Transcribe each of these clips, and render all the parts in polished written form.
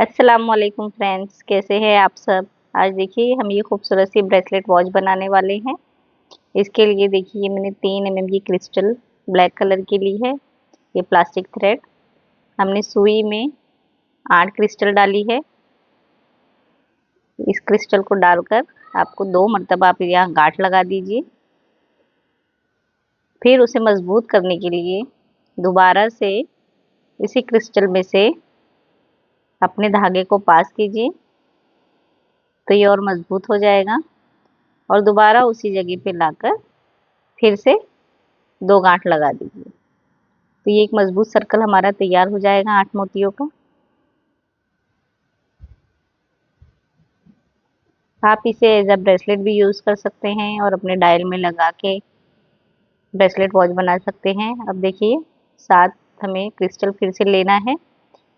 अस्सलाम वालेकुम फ्रेंड्स, कैसे हैं आप सब। आज देखिए हम ये खूबसूरत सी ब्रेसलेट वॉच बनाने वाले हैं। इसके लिए देखिए मैंने 3 mm की क्रिस्टल ब्लैक कलर की ली है। ये प्लास्टिक थ्रेड हमने सुई में 8 क्रिस्टल डाली है। इस क्रिस्टल को डालकर आपको 2 मरतबा आप यहाँ गांठ लगा दीजिए। फिर उसे मजबूत करने के लिए दोबारा से इसी क्रिस्टल में से अपने धागे को पास कीजिए, तो ये और मजबूत हो जाएगा। और दोबारा उसी जगह पे लाकर फिर से 2 गांठ लगा दीजिए, तो ये एक मजबूत सर्कल हमारा तैयार हो जाएगा 8 मोतियों का। आप इसे एज अ ब्रेसलेट भी यूज़ कर सकते हैं और अपने डायल में लगा के ब्रेसलेट वॉच बना सकते हैं। अब देखिए 7 हमें क्रिस्टल फिर से लेना है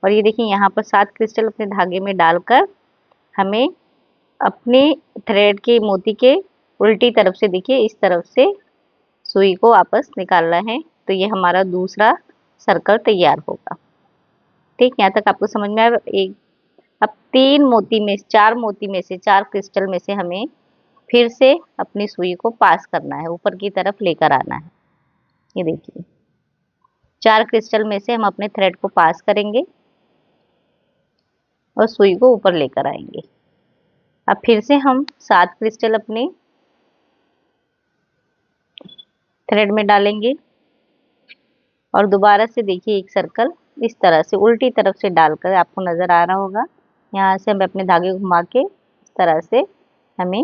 और ये देखिए यहाँ पर 7 क्रिस्टल अपने धागे में डालकर हमें अपने थ्रेड के मोती के उल्टी तरफ से, देखिए इस तरफ से सुई को वापस निकालना है, तो ये हमारा दूसरा सर्कल तैयार होगा। ठीक, यहाँ तक आपको समझ में आया। अब 4 मोती में से 4 क्रिस्टल में से हमें फिर से अपनी सुई को पास करना है, ऊपर की तरफ लेकर आना है। ये देखिए 4 क्रिस्टल में से हम अपने थ्रेड को पास करेंगे और सुई को ऊपर लेकर आएंगे। अब फिर से हम 7 क्रिस्टल अपने थ्रेड में डालेंगे और दोबारा से देखिए एक सर्कल इस तरह से उल्टी तरफ से डालकर, आपको नज़र आ रहा होगा, यहाँ से हमें अपने धागे घुमा के इस तरह से हमें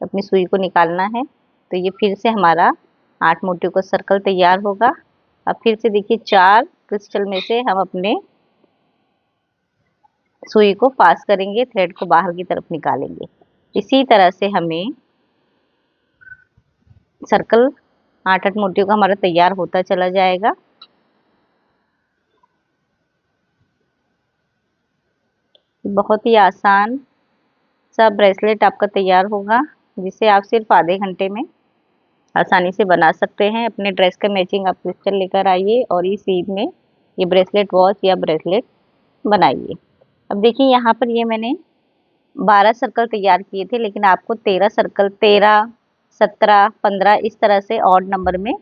अपनी सुई को निकालना है। तो ये फिर से हमारा 8 मोतियों का सर्कल तैयार होगा। अब फिर से देखिए 4 क्रिस्टल में से हम अपने सुई को पास करेंगे, थ्रेड को बाहर की तरफ निकालेंगे। इसी तरह से हमें सर्कल 8 मोतियों का हमारा तैयार होता चला जाएगा। बहुत ही आसान सा ब्रेसलेट आपका तैयार होगा, जिसे आप सिर्फ आधे घंटे में आसानी से बना सकते हैं। अपने ड्रेस का मैचिंग आप क्रिस्टल लेकर आइए और इस ईद में ये ब्रेसलेट वॉच या ब्रेसलेट बनाइए। अब देखिए यहाँ पर ये मैंने 12 सर्कल तैयार किए थे, लेकिन आपको 13 सर्कल, 13, 17, 15 इस तरह से ऑड नंबर में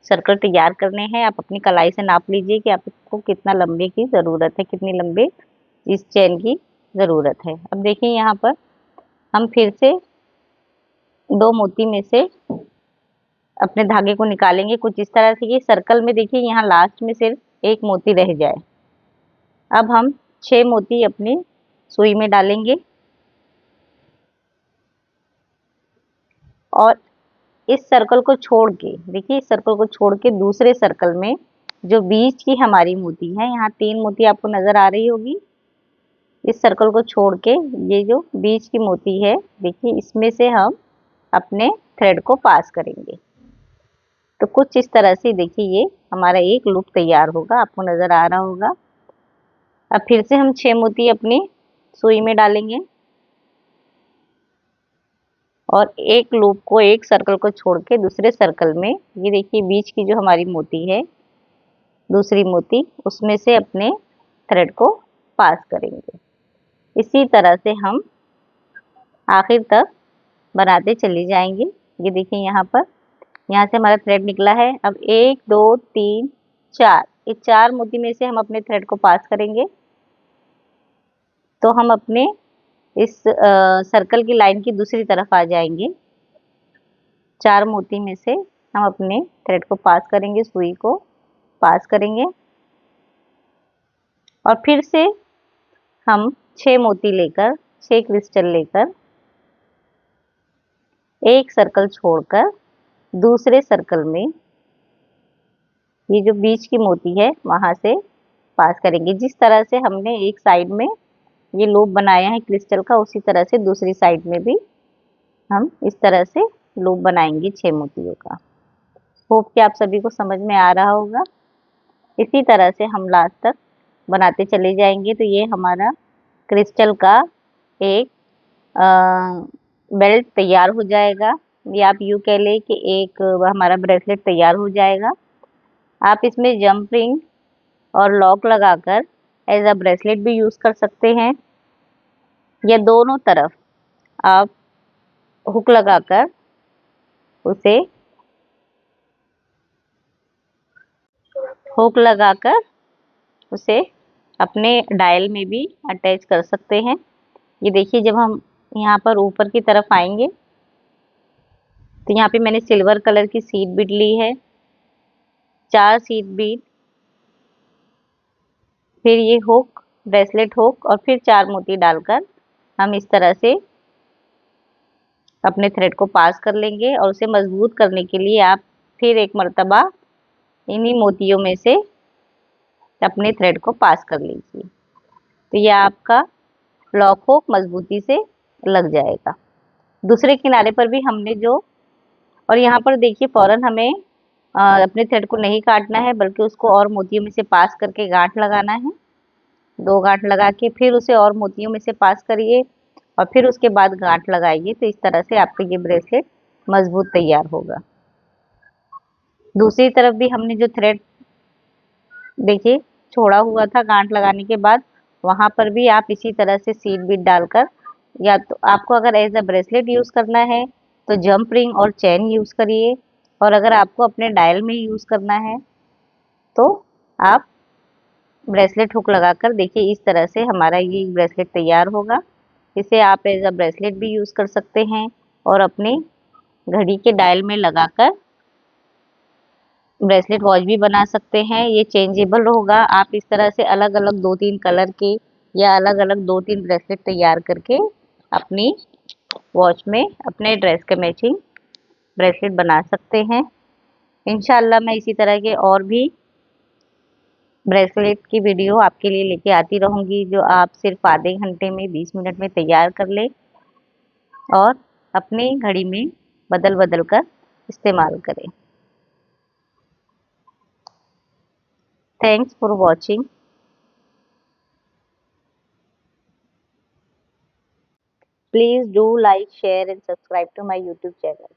सर्कल तैयार करने हैं। आप अपनी कलाई से नाप लीजिए कि आपको कितना लंबे की ज़रूरत है, कितनी लंबे इस चेन की ज़रूरत है। अब देखिए यहाँ पर हम फिर से 2 मोती में से अपने धागे को निकालेंगे कुछ इस तरह से कि सर्कल में देखिए यहाँ लास्ट में सिर्फ 1 मोती रह जाए। अब हम 6 मोती अपनी सुई में डालेंगे और इस सर्कल को छोड़ के, देखिए इस सर्कल को छोड़ के दूसरे सर्कल में जो बीच की हमारी मोती है, यहाँ 3 मोती आपको नज़र आ रही होगी। इस सर्कल को छोड़ के ये जो बीच की मोती है, देखिए इसमें से हम अपने थ्रेड को पास करेंगे। तो कुछ इस तरह से देखिए ये हमारा एक लूप तैयार होगा, आपको नज़र आ रहा होगा। अब फिर से हम 6 मोती अपनी सुई में डालेंगे और एक लूप को, एक सर्कल को छोड़ के दूसरे सर्कल में, ये देखिए बीच की जो हमारी मोती है, दूसरी मोती, उसमें से अपने थ्रेड को पास करेंगे। इसी तरह से हम आखिर तक बनाते चले जाएंगे। ये देखिए यहाँ पर, यहाँ से हमारा थ्रेड निकला है। अब 1, 2, 3, 4, ये 4 मोती में से हम अपने थ्रेड को पास करेंगे, तो हम अपने इस सर्कल की लाइन की दूसरी तरफ आ जाएंगे। 4 मोती में से हम अपने थ्रेड को पास करेंगे, सुई को पास करेंगे और फिर से हम 6 मोती लेकर, 6 क्रिस्टल लेकर एक सर्कल छोड़कर दूसरे सर्कल में ये जो बीच की मोती है वहां से पास करेंगे। जिस तरह से हमने एक साइड में ये लूप बनाया है क्रिस्टल का, उसी तरह से दूसरी साइड में भी हम इस तरह से लूप बनाएंगे 6 मोतियों का। होप कि आप सभी को समझ में आ रहा होगा। इसी तरह से हम लास्ट तक बनाते चले जाएंगे। तो ये हमारा क्रिस्टल का एक बेल्ट तैयार हो जाएगा, या आप यूँ कह लें कि एक हमारा ब्रेसलेट तैयार हो जाएगा। आप इसमें जंप रिंग और लॉक लगाकर एज अ ब्रेसलेट भी यूज़ कर सकते हैं, या दोनों तरफ आप हुक लगाकर उसे हुक लगाकर उसे अपने डायल में भी अटैच कर सकते हैं। ये देखिए, जब हम यहाँ पर ऊपर की तरफ आएंगे तो यहाँ पे मैंने सिल्वर कलर की सीड बीड ली है, 4 सीड बीड, फिर ये हुक, ब्रेसलेट हुक और फिर 4 मोती डालकर हम इस तरह से अपने थ्रेड को पास कर लेंगे। और उसे मजबूत करने के लिए आप फिर एक मर्तबा इन्हीं मोतियों में से अपने थ्रेड को पास कर लीजिए, तो ये आपका लॉक हुक मजबूती से लग जाएगा। दूसरे किनारे पर भी हमने जो, और यहाँ पर देखिए फौरन हमें अपने थ्रेड को नहीं काटना है, बल्कि उसको और मोतियों में से पास करके गांठ लगाना है। 2 गांठ लगा के फिर उसे और मोतियों में से पास करिए और फिर उसके बाद गांठ लगाइए, तो इस तरह से आपका ये ब्रेसलेट मजबूत तैयार होगा। दूसरी तरफ भी हमने जो थ्रेड देखिए छोड़ा हुआ था गांठ लगाने के बाद, वहां पर भी आप इसी तरह से सीड बीड डालकर, या तो आपको अगर एज अ ब्रेसलेट यूज करना है तो जंप रिंग और चेन यूज करिए, और अगर आपको अपने डायल में यूज करना है तो आप ब्रेसलेट हुक लगाकर देखिए इस तरह से हमारा ये ब्रेसलेट तैयार होगा। इसे आप एज अ ब्रेसलेट भी यूज कर सकते हैं और अपने घड़ी के डायल में लगाकर ब्रेसलेट वॉच भी बना सकते हैं। ये चेंजेबल होगा, आप इस तरह से अलग अलग 2-3 कलर के या अलग अलग 2-3 ब्रेसलेट तैयार करके अपनी वॉच में अपने ड्रेस के मैचिंग ब्रेसलेट बना सकते हैं। इंशाल्लाह मैं इसी तरह के और भी ब्रेसलेट की वीडियो आपके लिए लेके आती रहूंगी, जो आप सिर्फ आधे घंटे में 20 मिनट में तैयार कर ले और अपनी घड़ी में बदल बदल कर इस्तेमाल करें। Thanks for watching. Please do like, share and subscribe to my YouTube channel.